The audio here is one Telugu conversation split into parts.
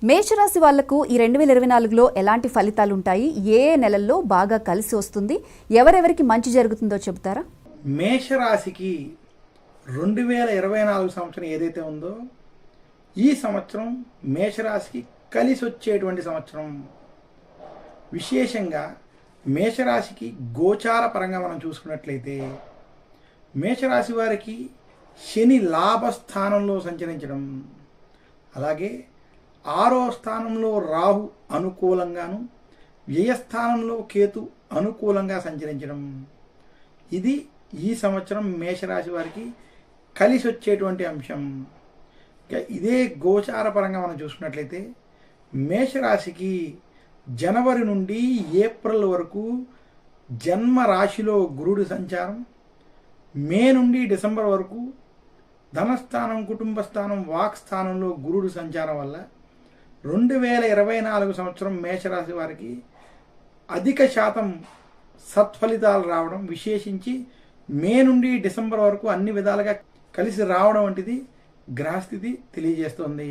మేషరాశి వాళ్లకు ఈ 2024లో ఎలాంటి ఫలితాలు ఉంటాయి, ఏ నెలల్లో బాగా కలిసి వస్తుంది, ఎవరెవరికి మంచి జరుగుతుందో చెబుతారా? మేషరాశికి 2024 సంవత్సరం ఏదైతే ఉందో ఈ సంవత్సరం మేషరాశికి కలిసి వచ్చేటువంటి సంవత్సరం. విశేషంగా మేషరాశికి గోచార పరంగా మనం చూసుకున్నట్లయితే మేషరాశి వారికి శని లాభస్థానంలో సంచరించడం, అలాగే 6వ స్థానంలో రాహు అనుకూలంగాను, వ్యయస్థానంలో కేతు అనుకూలంగా సంచరించడం, ఇది ఈ సంవత్సరం మేషరాశి వారికి కలిసి వచ్చేటువంటి అంశం. ఇదే గోచార పరంగా మనం చూసుకున్నట్లయితే మేషరాశికి జనవరి నుండి ఏప్రిల్ వరకు జన్మ రాశిలో గురుడు సంచారం, మే నుండి డిసెంబర్ వరకు ధనస్థానం, కుటుంబ స్థానం, వాక్ స్థానంలో గురుడు సంచారం వల్ల 2024 సంవత్సరం మేషరాశి వారికి అధిక శాతం సత్ఫలితాలు రావడం, విశేషించి మే నుండి డిసెంబర్ వరకు అన్ని విధాలుగా కలిసి రావడం వంటిది గ్రహస్థితి తెలియజేస్తుంది.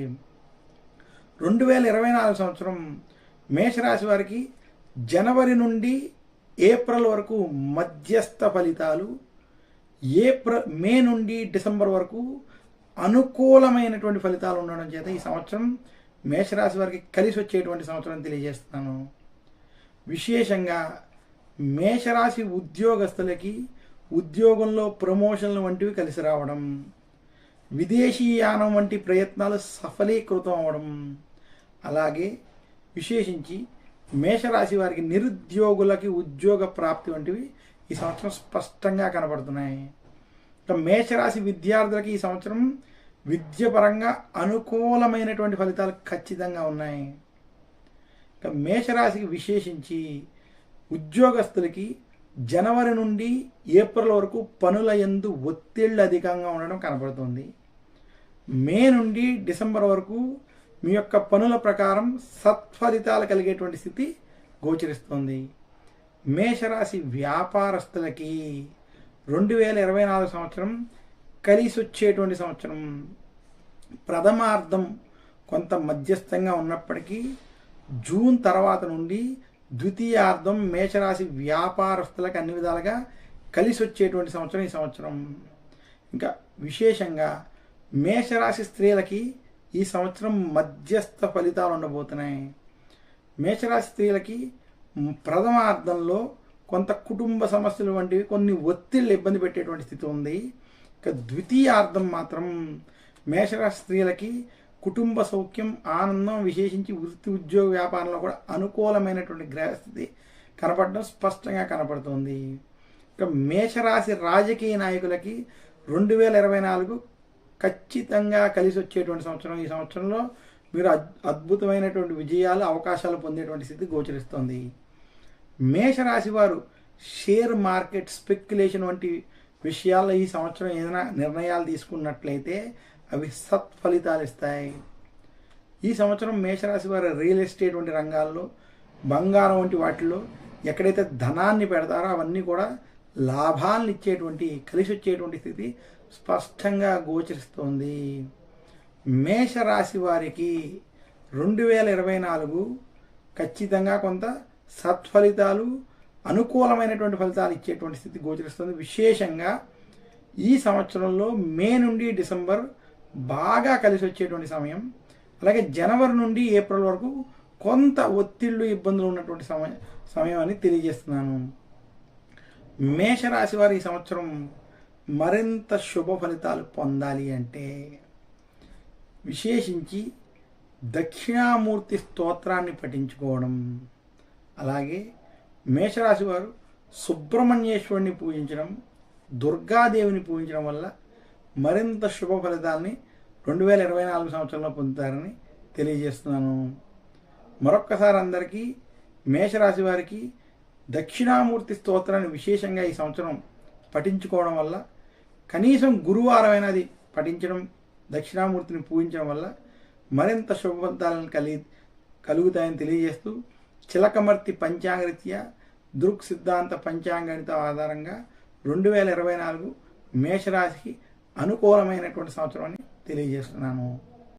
2024 సంవత్సరం మేషరాశి వారికి జనవరి నుండి ఏప్రిల్ వరకు మధ్యస్థ ఫలితాలు, మే నుండి డిసెంబర్ వరకు అనుకూలమైనటువంటి ఫలితాలు ఉండడం చేత ఈ సంవత్సరం మేషరాశి వారికి కలిసి వచ్చేటువంటి సంవత్సరం తెలియజేస్తున్నాను. విశేషంగా మేషరాశి ఉద్యోగస్తులకి ఉద్యోగంలో ప్రమోషన్లు వంటివి కలిసి రావడం, విదేశీయానం వంటి ప్రయత్నాలు సఫలీకృతం అవ్వడం, అలాగే విశేషించి మేషరాశి వారికి నిరుద్యోగులకి ఉద్యోగ ప్రాప్తి వంటివి ఈ సంవత్సరం స్పష్టంగా కనబడుతున్నాయి. మేషరాశి విద్యార్థులకి ఈ సంవత్సరం విద్యపరంగా అనుకూలమైనటువంటి ఫలితాలు ఖచ్చితంగా ఉన్నాయి. మేషరాశికి విశేషించి ఉద్యోగస్తులకి జనవరి నుండి ఏప్రిల్ వరకు పనుల యందు ఒత్తిళ్లు అధికంగా ఉండడం కనబడుతుంది. మే నుండి డిసెంబర్ వరకు మీ యొక్క పనుల ప్రకారం సత్ఫలితాలు కలిగేటువంటి స్థితి గోచరిస్తుంది. మేషరాశి వ్యాపారస్తులకి 2024 సంవత్సరం కలిసి వచ్చేటువంటి సంవత్సరం. ప్రథమార్థం కొంత మధ్యస్థంగా ఉన్నప్పటికీ జూన్ తర్వాత నుండి ద్వితీయార్థం మేషరాశి వ్యాపారస్తులకు అన్ని విధాలుగా కలిసి వచ్చేటువంటి సంవత్సరం ఈ సంవత్సరం. ఇంకా విశేషంగా మేషరాశి స్త్రీలకి ఈ సంవత్సరం మధ్యస్థ ఫలితాలు ఉండబోతున్నాయి. మేషరాశి స్త్రీలకి ప్రథమార్థంలో కొంత కుటుంబ సమస్యలు వంటివి కొన్ని ఒత్తిళ్ళు ఇబ్బంది పెట్టేటువంటి స్థితి ఉంది. ఇక ద్వితీయార్థం మాత్రం మేషరాశి స్త్రీలకి కుటుంబ సౌఖ్యం, ఆనందం, విశేషించి వృత్తి ఉద్యోగ వ్యాపారంలో కూడా అనుకూలమైనటువంటి గ్రహస్థితి కనపడడం స్పష్టంగా కనపడుతుంది. ఇక మేషరాశి రాజకీయ నాయకులకి 2024 ఖచ్చితంగా కలిసి వచ్చేటువంటి సంవత్సరం. ఈ సంవత్సరంలో మీరు అద్భుతమైనటువంటి విజయాలు, అవకాశాలు పొందేటువంటి స్థితి గోచరిస్తుంది. మేషరాశి వారు షేర్ మార్కెట్, స్పెక్యులేషన్ వంటి విషయాల్లో ఈ సంవత్సరం ఏదైనా నిర్ణయాలు తీసుకున్నట్లయితే అవి సత్ఫలితాలు ఇస్తాయి. ఈ సంవత్సరం మేషరాశి వారు రియల్ ఎస్టేట్ వంటి రంగాల్లో, బంగారం వంటి వాటిల్లో ఎక్కడైతే ధనాన్ని పెడతారో అవన్నీ కూడా లాభాలను ఇచ్చేటువంటి, కలిసి వచ్చేటువంటి స్థితి స్పష్టంగా గోచరిస్తోంది. మేషరాశి వారికి 2024 ఖచ్చితంగా కొంత సత్ఫలితాలు, అనుకూలమైనటువంటి ఫలితాలు ఇచ్చేటువంటి స్థితి గోచరిస్తుంది. విశేషంగా ఈ సంవత్సరంలో మే నుండి డిసెంబర్ బాగా కలిసి వచ్చేటువంటి సమయం, అలాగే జనవరి నుండి ఏప్రిల్ వరకు కొంత ఒత్తిళ్లు, ఇబ్బందులు ఉన్నటువంటి సమయం అని తెలియజేస్తున్నాను. మేషరాశి వారు ఈ సంవత్సరం మరింత శుభ ఫలితాలు పొందాలి అంటే విశేషించి దక్షిణామూర్తి స్తోత్రాన్ని పఠించుకోవడం, అలాగే మేషరాశి వారు సుబ్రహ్మణ్యేశ్వరుని పూజించడం, దుర్గాదేవిని పూజించడం వల్ల మరింత శుభ ఫలితాలని 2024 సంవత్సరంలో పొందుతారని తెలియజేస్తున్నాను. మరొక్కసారి అందరికీ మేషరాశి వారికి దక్షిణామూర్తి స్తోత్రాన్ని విశేషంగా ఈ సంవత్సరం పఠించుకోవడం వల్ల, కనీసం గురువారమైనది పఠించడం, దక్షిణామూర్తిని పూజించడం వల్ల మరింత శుభ ఫలితాలను కలుగుతాయని తెలియజేస్తూ, చిలకమర్తి పంచాంగరీత్యా దృక్ సిద్ధాంత పంచాంగణిత ఆధారంగా 2024 మేషరాశికి అనుకూలమైనటువంటి సంవత్సరం అని తెలియజేస్తున్నాను.